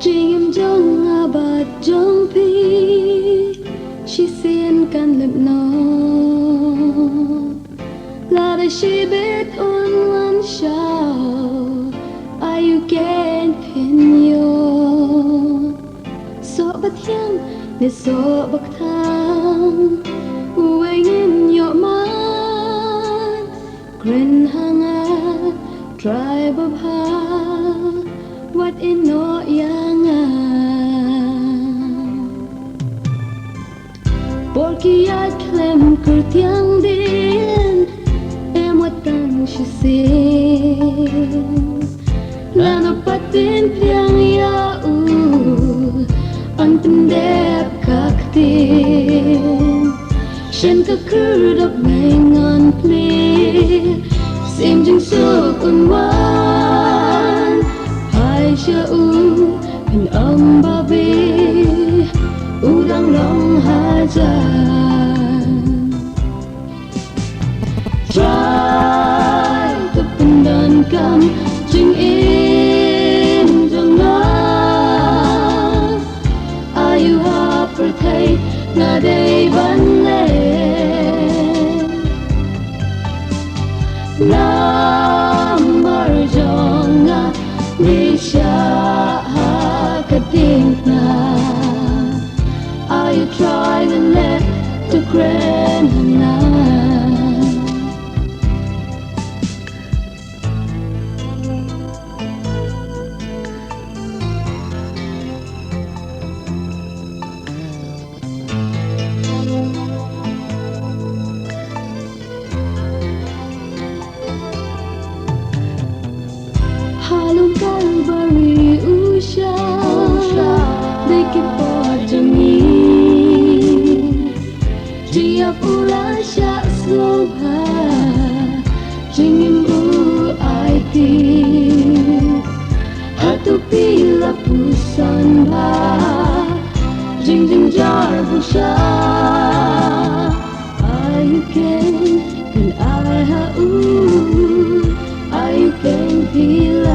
Jingim jong abat jong pi she sien kan lip no la da she bit on one show are you can pin yo so bat hiang ne so bak thang uwing in your mind grin hanga tribe of ha what in no yang porque ai klem kur tiang din em wat tang shi sin la no patin piang ya u an tin dep kak tin shen ka kur dap mai ngon pli sim jing su kun wan hai sha u pin ba bi u dang long ha jan try to pin dan kam jing in jong na ayu ha per thai na dei ban le number jong na ni sha ha ka ting na are you trying to let the grand night halong kalbari usha they keep watching me dia pula sha sloha jingim u it atu pila pusan ba jing jing jar busha I can I ha u I can feel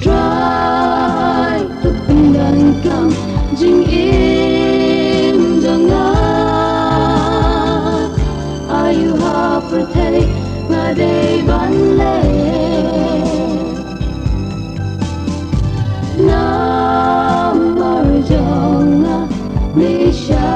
try to pindan kam jing in jong are you per thai nga dei ban le number jong ni sha